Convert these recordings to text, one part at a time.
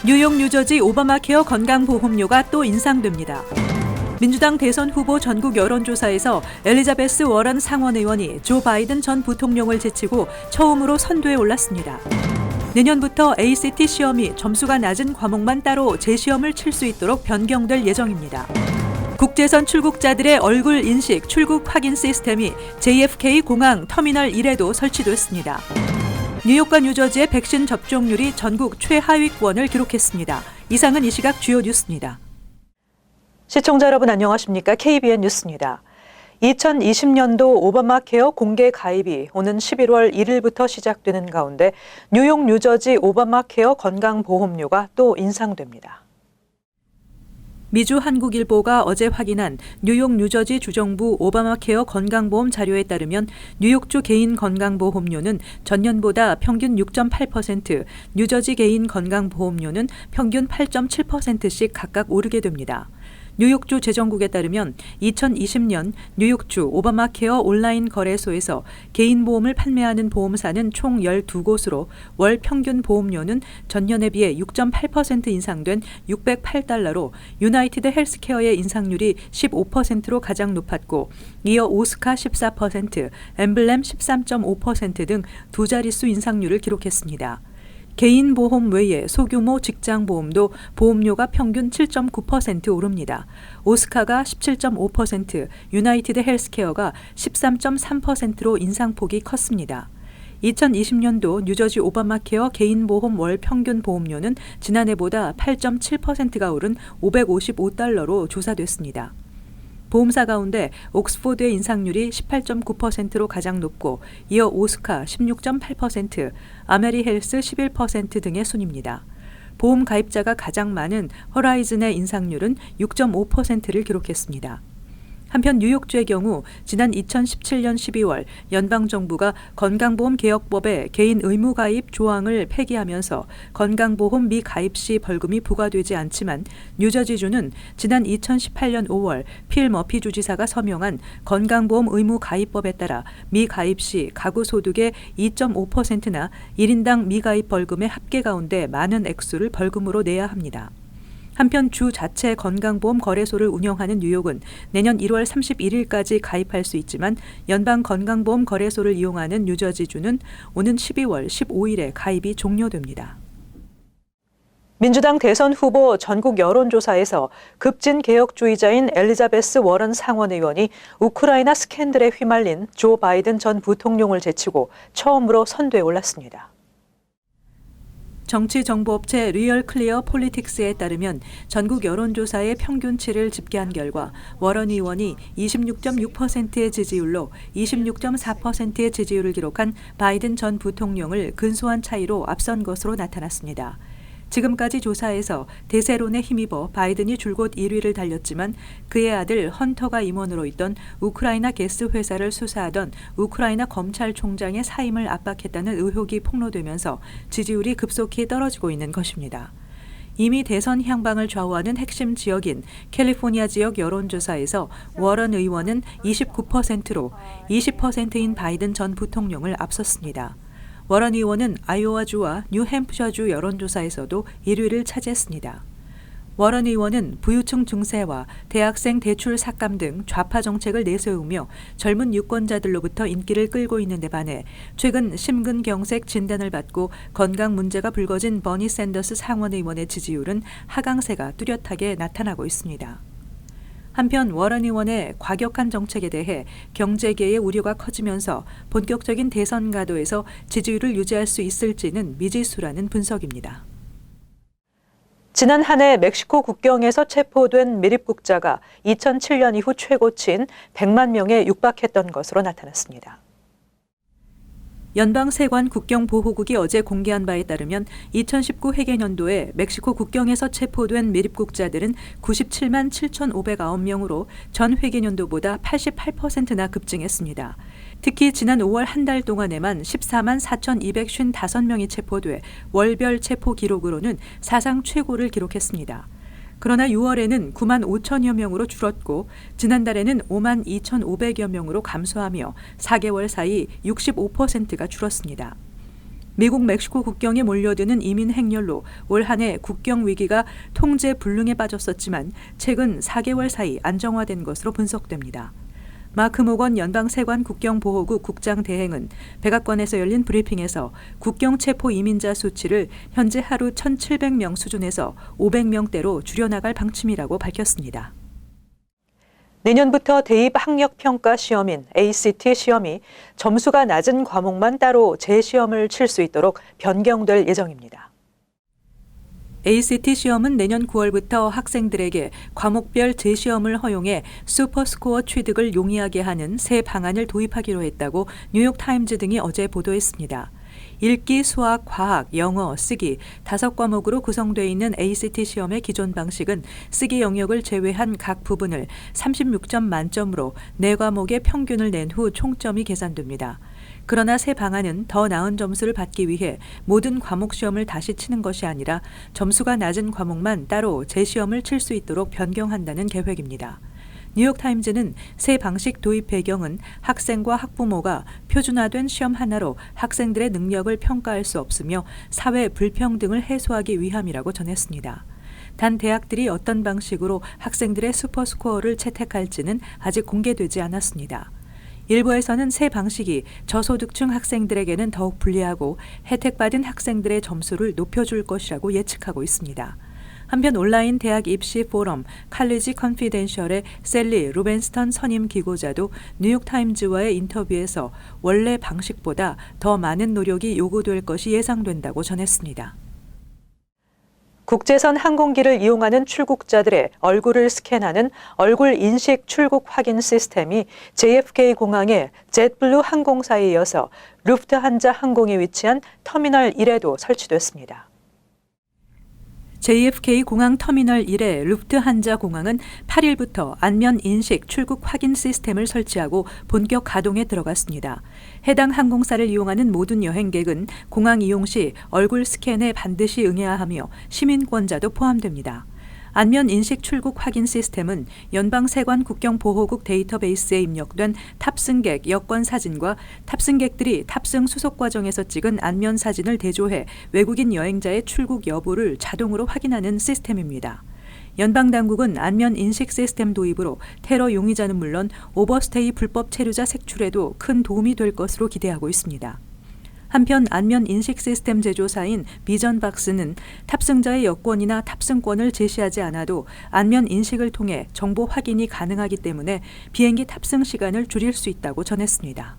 뉴욕, 뉴저지 오바마 케어 건강보험료가 또 인상됩니다. 민주당 대선 후보 전국 여론조사에서 엘리자베스 워런 상원의원이 조 바이든 전 부통령을 제치고 처음으로 선두에 올랐습니다. 내년부터 ACT 시험이 점수가 낮은 과목만 따로 재시험을 칠 수 있도록 변경될 예정입니다. 국제선 출국자들의 얼굴 인식 출국 확인 시스템이 JFK 공항 터미널 1에도 설치됐습니다. 뉴욕과 뉴저지의 백신 접종률이 전국 최하위권을 기록했습니다. 이상은 이 시각 주요 뉴스입니다. 시청자 여러분 안녕하십니까? KBN 뉴스입니다. 2020년도 오바마 케어 공개 가입이 오는 11월 1일부터 시작되는 가운데 뉴욕, 뉴저지 오바마 케어 건강보험료가 또 인상됩니다. 미주 한국일보가 어제 확인한 뉴욕, 뉴저지 주정부 오바마 케어 건강보험 자료에 따르면 뉴욕주 개인 건강보험료는 전년보다 평균 6.8%, 뉴저지 개인 건강보험료는 평균 8.7%씩 각각 오르게 됩니다. 뉴욕주 재정국에 따르면 2020년 뉴욕주 오바마 케어 온라인 거래소에서 개인 보험을 판매하는 보험사는 총 12곳으로 월 평균 보험료는 전년에 비해 6.8% 인상된 $608로 유나이티드 헬스케어의 인상률이 15%로 가장 높았고 이어 오스카 14%, 엠블렘 13.5% 등 두 자릿수 인상률을 기록했습니다. 개인 보험 외에 소규모 직장 보험도 보험료가 평균 7.9% 오릅니다. 오스카가 17.5%, 유나이티드 헬스케어가 13.3%로 인상폭이 컸습니다. 2020년도 뉴저지 오바마 케어 개인 보험 월 평균 보험료는 지난해보다 8.7%가 오른 $555로 조사됐습니다. 보험사 가운데 옥스포드의 인상률이 18.9%로 가장 높고 이어 오스카 16.8%, 아메리헬스 11% 등의 순입니다. 보험 가입자가 가장 많은 허라이즌의 인상률은 6.5%를 기록했습니다. 한편 뉴욕주의 경우 지난 2017년 12월 연방정부가 건강보험개혁법에 개인 의무가입 조항을 폐기하면서 건강보험 미가입 시 벌금이 부과되지 않지만 뉴저지주는 지난 2018년 5월 필 머피 주지사가 서명한 건강보험 의무가입법에 따라 미가입 시 가구소득의 2.5%나 1인당 미가입 벌금의 합계 가운데 많은 액수를 벌금으로 내야 합니다. 한편 주 자체 건강보험 거래소를 운영하는 뉴욕은 내년 1월 31일까지 가입할 수 있지만 연방 건강보험 거래소를 이용하는 뉴저지주는 오는 12월 15일에 가입이 종료됩니다. 민주당 대선 후보 전국 여론조사에서 급진 개혁주의자인 엘리자베스 워런 상원의원이 우크라이나 스캔들에 휘말린 조 바이든 전 부통령을 제치고 처음으로 선두에 올랐습니다. 정치정보업체 리얼클리어 폴리틱스에 따르면 전국 여론조사의 평균치를 집계한 결과 워런 의원이 26.6%의 지지율로 26.4%의 지지율을 기록한 바이든 전 부통령을 근소한 차이로 앞선 것으로 나타났습니다. 지금까지 조사에서 대세론에 힘입어 바이든이 줄곧 1위를 달렸지만 그의 아들 헌터가 임원으로 있던 우크라이나 가스 회사를 수사하던 우크라이나 검찰총장의 사임을 압박했다는 의혹이 폭로되면서 지지율이 급속히 떨어지고 있는 것입니다. 이미 대선 향방을 좌우하는 핵심 지역인 캘리포니아 지역 여론조사에서 워런 의원은 29%로 20%인 바이든 전 부통령을 앞섰습니다. 워런 의원은 아이오와주와 뉴햄프셔주 여론조사에서도 1위를 차지했습니다. 워런 의원은 부유층 증세와 대학생 대출 삭감 등 좌파 정책을 내세우며 젊은 유권자들로부터 인기를 끌고 있는 데 반해 최근 심근경색 진단을 받고 건강 문제가 불거진 버니 샌더스 상원의원의 지지율은 하강세가 뚜렷하게 나타나고 있습니다. 한편 워런 의원의 과격한 정책에 대해 경제계의 우려가 커지면서 본격적인 대선 가도에서 지지율을 유지할 수 있을지는 미지수라는 분석입니다. 지난 한 해 멕시코 국경에서 체포된 미립국자가 2007년 이후 최고치인 100만 명에 육박했던 것으로 나타났습니다. 연방세관 국경보호국이 어제 공개한 바에 따르면 2019 회계년도에 멕시코 국경에서 체포된 미립국자들은 97만 7,509명으로 전 회계년도보다 88%나 급증했습니다. 특히 지난 5월 한 달 동안에만 14만 4,255명이 체포돼 월별 체포 기록으로는 사상 최고를 기록했습니다. 그러나 6월에는 9만 5천여 명으로 줄었고 지난달에는 5만 2,500여 명으로 감소하며 4개월 사이 65%가 줄었습니다. 미국 멕시코 국경에 몰려드는 이민 행렬로 올 한 해 국경 위기가 통제 불능에 빠졌었지만 최근 4개월 사이 안정화된 것으로 분석됩니다. 마크 모건 연방세관 국경보호국 국장 대행은 백악관에서 열린 브리핑에서 국경 체포 이민자 수치를 현재 하루 1,700명 수준에서 500명대로 줄여나갈 방침이라고 밝혔습니다. 내년부터 대입 학력평가 시험인 ACT 시험이 점수가 낮은 과목만 따로 재시험을 칠 수 있도록 변경될 예정입니다. ACT 시험은 내년 9월부터 학생들에게 과목별 재시험을 허용해 슈퍼스코어 취득을 용이하게 하는 새 방안을 도입하기로 했다고 뉴욕타임즈 등이 어제 보도했습니다. 읽기, 수학, 과학, 영어, 쓰기 5과목으로 구성되어 있는 ACT 시험의 기존 방식은 쓰기 영역을 제외한 각 부분을 36점 만점으로 4과목의 평균을 낸 후 총점이 계산됩니다. 그러나 새 방안은 더 나은 점수를 받기 위해 모든 과목 시험을 다시 치는 것이 아니라 점수가 낮은 과목만 따로 재시험을 칠 수 있도록 변경한다는 계획입니다. 뉴욕타임즈는 새 방식 도입 배경은 학생과 학부모가 표준화된 시험 하나로 학생들의 능력을 평가할 수 없으며 사회 불평등을 해소하기 위함이라고 전했습니다. 단 대학들이 어떤 방식으로 학생들의 슈퍼스코어를 채택할지는 아직 공개되지 않았습니다. 일부에서는 새 방식이 저소득층 학생들에게는 더욱 불리하고 혜택받은 학생들의 점수를 높여줄 것이라고 예측하고 있습니다. 한편 온라인 대학 입시 포럼 칼리지 컨피덴셜의 셀리 루벤스턴 선임 기고자도 뉴욕타임즈와의 인터뷰에서 원래 방식보다 더 많은 노력이 요구될 것이 예상된다고 전했습니다. 국제선 항공기를 이용하는 출국자들의 얼굴을 스캔하는 얼굴 인식 출국 확인 시스템이 JFK 공항의 젯블루 항공사에 이어서 루프트한자 항공에 위치한 터미널 1에도 설치됐습니다. JFK 공항 터미널 1의 루프트한자 공항은 8일부터 안면 인식 출국 확인 시스템을 설치하고 본격 가동에 들어갔습니다. 해당 항공사를 이용하는 모든 여행객은 공항 이용 시 얼굴 스캔에 반드시 응해야 하며 시민권자도 포함됩니다. 안면 인식 출국 확인 시스템은 연방세관 국경보호국 데이터베이스에 입력된 탑승객 여권 사진과 탑승객들이 탑승 수속 과정에서 찍은 안면 사진을 대조해 외국인 여행자의 출국 여부를 자동으로 확인하는 시스템입니다. 연방당국은 안면 인식 시스템 도입으로 테러 용의자는 물론 오버스테이 불법 체류자 색출에도 큰 도움이 될 것으로 기대하고 있습니다. 한편 안면 인식 시스템 제조사인 비전박스는 탑승자의 여권이나 탑승권을 제시하지 않아도 안면 인식을 통해 정보 확인이 가능하기 때문에 비행기 탑승 시간을 줄일 수 있다고 전했습니다.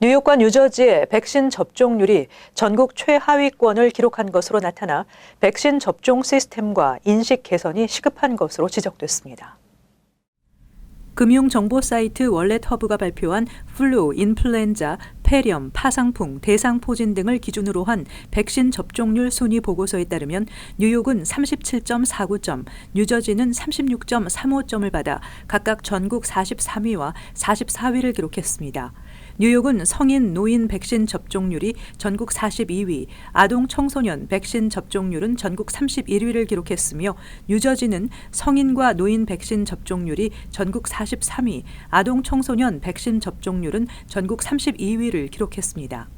뉴욕과 뉴저지의 백신 접종률이 전국 최하위권을 기록한 것으로 나타나 백신 접종 시스템과 인식 개선이 시급한 것으로 지적됐습니다. 금융정보 사이트 월렛허브가 발표한 플루, 인플루엔자, 폐렴, 파상풍, 대상포진 등을 기준으로 한 백신 접종률 순위 보고서에 따르면 뉴욕은 37.49점, 뉴저지는 36.35점을 받아 각각 전국 43위와 44위를 기록했습니다. 뉴욕은 성인, 노인 백신 접종률이 전국 42위, 아동 청소년 백신 접종률은 전국 31위를 기록했으며 뉴저지는 성인과 노인 백신 접종률이 전국 43위, 아동 청소년 백신 접종률은 전국 32위를 기록했습니다.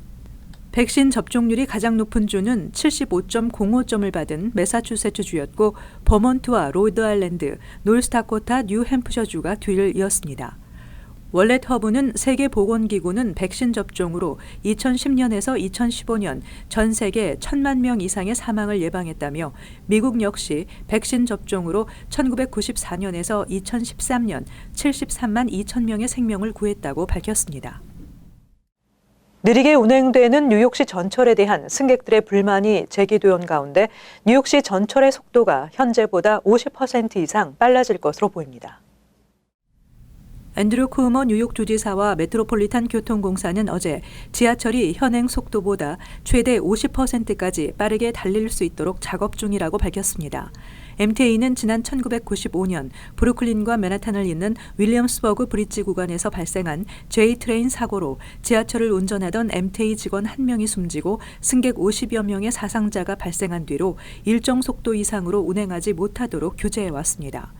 백신 접종률이 가장 높은 주는 75.05점을 받은 매사추세츠주였고 버몬트와 로드아일랜드, 노스다코타, 뉴햄프셔주가 뒤를 이었습니다. 월렛허브는 세계보건기구는 백신 접종으로 2010년에서 2015년 전 세계 1,000만 명 이상의 사망을 예방했다며 미국 역시 백신 접종으로 1994년에서 2013년 73만 2천 명의 생명을 구했다고 밝혔습니다. 느리게 운행되는 뉴욕시 전철에 대한 승객들의 불만이 제기되온 가운데 뉴욕시 전철의 속도가 현재보다 50% 이상 빨라질 것으로 보입니다. 앤드류 쿠오모 뉴욕 주지사와 메트로폴리탄 교통공사는 어제 지하철이 현행 속도보다 최대 50%까지 빠르게 달릴 수 있도록 작업 중이라고 밝혔습니다. MTA는 지난 1995년 브루클린과 맨하탄을 잇는 윌리엄스버그 브릿지 구간에서 발생한 J-트레인 사고로 지하철을 운전하던 MTA 직원 1명이 숨지고 승객 50여 명의 사상자가 발생한 뒤로 일정 속도 이상으로 운행하지 못하도록 규제해왔습니다.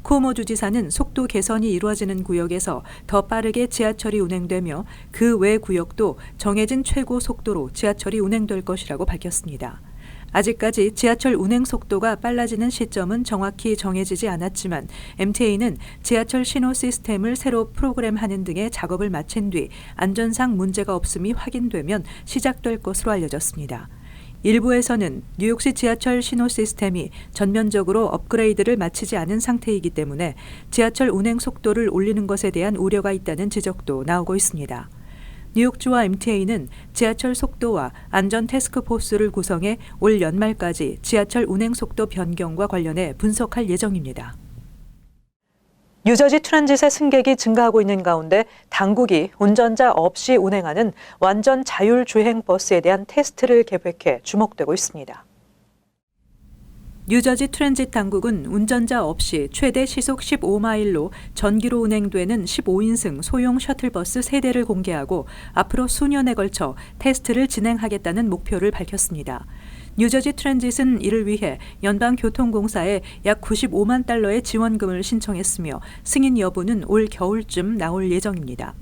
쿠오모 주지사는 속도 개선이 이루어지는 구역에서 더 빠르게 지하철이 운행되며 그 외 구역도 정해진 최고 속도로 지하철이 운행될 것이라고 밝혔습니다. 아직까지 지하철 운행 속도가 빨라지는 시점은 정확히 정해지지 않았지만 MTA는 지하철 신호 시스템을 새로 프로그램하는 등의 작업을 마친 뒤 안전상 문제가 없음이 확인되면 시작될 것으로 알려졌습니다. 일부에서는 뉴욕시 지하철 신호 시스템이 전면적으로 업그레이드를 마치지 않은 상태이기 때문에 지하철 운행 속도를 올리는 것에 대한 우려가 있다는 지적도 나오고 있습니다. 뉴욕주와 MTA는 지하철 속도와 안전 태스크포스를 구성해 올 연말까지 지하철 운행 속도 변경과 관련해 분석할 예정입니다. 뉴저지 트랜짓의 승객이 증가하고 있는 가운데 당국이 운전자 없이 운행하는 완전 자율주행 버스에 대한 테스트를 계획해 주목되고 있습니다. 뉴저지 트랜짓 당국은 운전자 없이 최대 시속 15마일로 전기로 운행되는 15인승 소형 셔틀버스 3대를 공개하고 앞으로 수년에 걸쳐 테스트를 진행하겠다는 목표를 밝혔습니다. 뉴저지 트랜짓은 이를 위해 연방교통공사에 약 95만 달러의 지원금을 신청했으며 승인 여부는 올 겨울쯤 나올 예정입니다.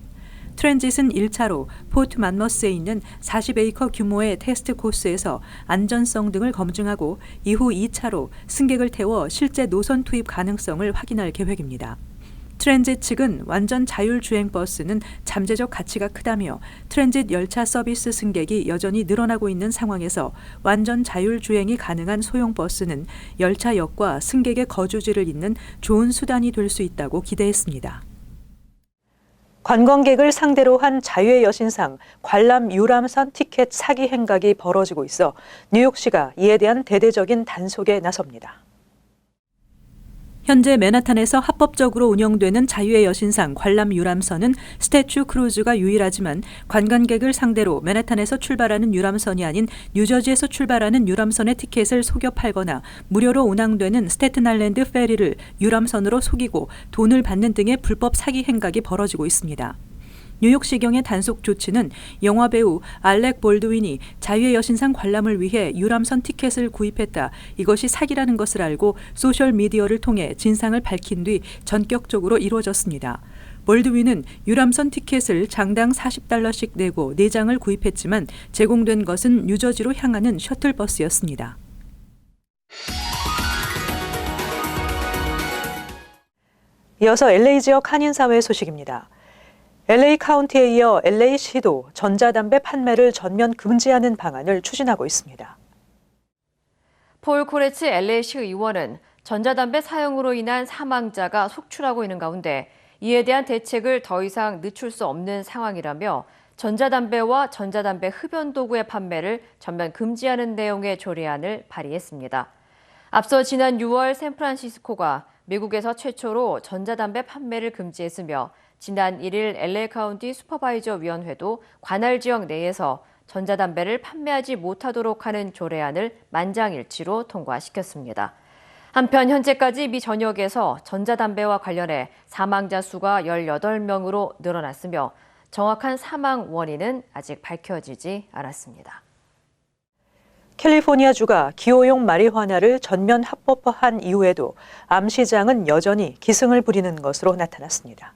트랜짓은 1차로 포트 만머스에 있는 40에이커 규모의 테스트 코스에서 안전성 등을 검증하고 이후 2차로 승객을 태워 실제 노선 투입 가능성을 확인할 계획입니다. 트랜짓 측은 완전 자율주행 버스는 잠재적 가치가 크다며 트랜짓 열차 서비스 승객이 여전히 늘어나고 있는 상황에서 완전 자율주행이 가능한 소형 버스는 열차역과 승객의 거주지를 잇는 좋은 수단이 될 수 있다고 기대했습니다. 관광객을 상대로 한 자유의 여신상 관람 유람선 티켓 사기 행각이 벌어지고 있어 뉴욕시가 이에 대한 대대적인 단속에 나섭니다. 현재 맨하탄에서 합법적으로 운영되는 자유의 여신상 관람 유람선은 스태츄 크루즈가 유일하지만 관광객을 상대로 맨하탄에서 출발하는 유람선이 아닌 뉴저지에서 출발하는 유람선의 티켓을 속여 팔거나 무료로 운항되는 스태튼 아일랜드 페리를 유람선으로 속이고 돈을 받는 등의 불법 사기 행각이 벌어지고 있습니다. 뉴욕시경의 단속 조치는 영화배우 알렉 볼드윈이 자유의 여신상 관람을 위해 유람선 티켓을 구입했다. 이것이 사기라는 것을 알고 소셜미디어를 통해 진상을 밝힌 뒤 전격적으로 이루어졌습니다. 볼드윈은 유람선 티켓을 장당 $40씩 내고 4장을 구입했지만 제공된 것은 뉴저지로 향하는 셔틀버스였습니다. 이어서 LA 지역 한인사회 소식입니다. LA 카운티에 이어 LA시도 전자담배 판매를 전면 금지하는 방안을 추진하고 있습니다. 폴 코레츠 LA시 의원은 전자담배 사용으로 인한 사망자가 속출하고 있는 가운데 이에 대한 대책을 더 이상 늦출 수 없는 상황이라며 전자담배와 전자담배 흡연 도구의 판매를 전면 금지하는 내용의 조례안을 발의했습니다. 앞서 지난 6월 샌프란시스코가 미국에서 최초로 전자담배 판매를 금지했으며 지난 1일 LA 카운티 슈퍼바이저 위원회도 관할 지역 내에서 전자담배를 판매하지 못하도록 하는 조례안을 만장일치로 통과시켰습니다. 한편 현재까지 미 전역에서 전자담배와 관련해 사망자 수가 18명으로 늘어났으며 정확한 사망 원인은 아직 밝혀지지 않았습니다. 캘리포니아주가 기호용 마리화나를 전면 합법화한 이후에도 암 시장은 여전히 기승을 부리는 것으로 나타났습니다.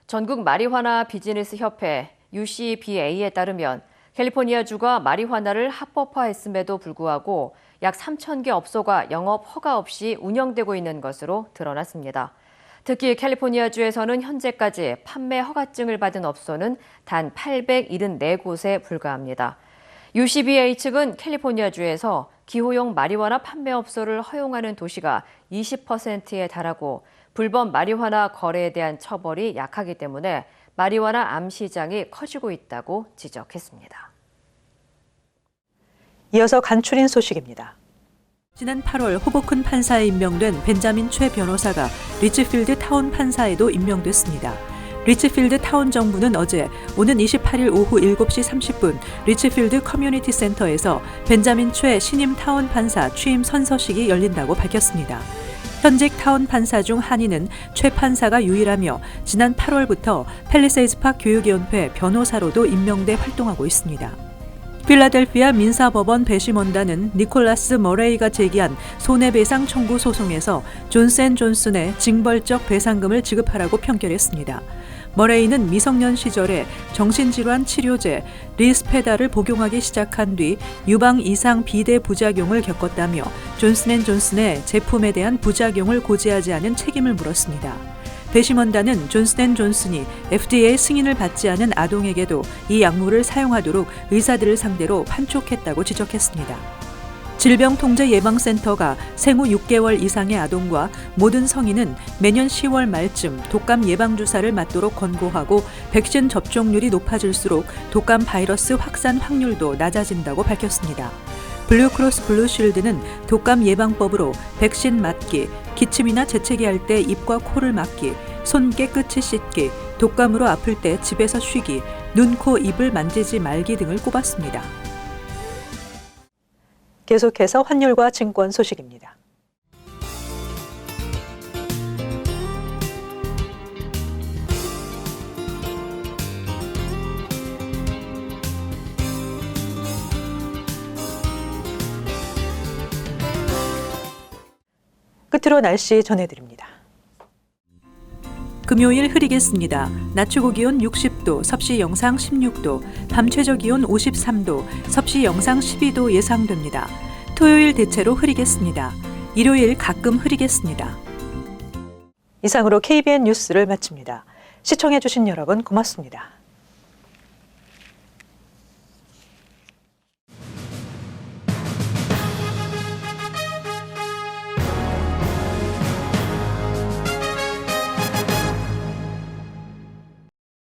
전국 마리화나 비즈니스 협회 UCBA에 따르면 캘리포니아주가 마리화나를 합법화했음에도 불구하고 약 3,000개 업소가 영업 허가 없이 운영되고 있는 것으로 드러났습니다. 특히 캘리포니아주에서는 현재까지 판매 허가증을 받은 업소는 단 874곳에 불과합니다. UCBA 측은 캘리포니아주에서 기호용 마리화나 판매 업소를 허용하는 도시가 20%에 달하고 불법 마리화나 거래에 대한 처벌이 약하기 때문에 마리화나 암 시장이 커지고 있다고 지적했습니다. 이어서 간추린 소식입니다. 지난 8월 호보큰 판사에 임명된 벤자민 최 변호사가 리치필드 타운 판사에도 임명됐습니다. 리치필드 타운 정부는 어제 오는 28일 오후 7시 30분 리치필드 커뮤니티 센터에서 벤자민 최 신임 타운 판사 취임 선서식이 열린다고 밝혔습니다. 현직 타운 판사 중 한인은 최 판사가 유일하며 지난 8월부터 팰리세이드 파크 교육위원회 변호사로도 임명돼 활동하고 있습니다. 필라델피아 민사법원 배심원단은 니콜라스 머레이가 제기한 손해배상 청구 소송에서 존스앤존슨의 징벌적 배상금을 지급하라고 판결했습니다. 머레이는 미성년 시절에 정신질환 치료제 리스페달을 복용하기 시작한 뒤 유방 이상 비대 부작용을 겪었다며 존슨앤존슨의 제품에 대한 부작용을 고지하지 않은 책임을 물었습니다. 배심원단은 존슨앤존슨이 FDA 승인을 받지 않은 아동에게도 이 약물을 사용하도록 의사들을 상대로 판촉했다고 지적했습니다. 질병통제예방센터가 생후 6개월 이상의 아동과 모든 성인은 매년 10월 말쯤 독감 예방주사를 맞도록 권고하고 백신 접종률이 높아질수록 독감 바이러스 확산 확률도 낮아진다고 밝혔습니다. 블루크로스 블루쉴드는 독감 예방법으로 백신 맞기, 기침이나 재채기 할 때 입과 코를 막기, 손 깨끗이 씻기, 독감으로 아플 때 집에서 쉬기, 눈, 코, 입을 만지지 말기 등을 꼽았습니다. 계속해서 환율과 증권 소식입니다. 끝으로 날씨 전해드립니다. 금요일 흐리겠습니다. 낮 최고 기온 60도, 섭씨 영상 16도, 밤 최저 기온 53도, 섭씨 영상 12도 예상됩니다. 토요일 대체로 흐리겠습니다. 일요일 가끔 흐리겠습니다. 이상으로 KBN 뉴스를 마칩니다. 시청해주신 여러분 고맙습니다.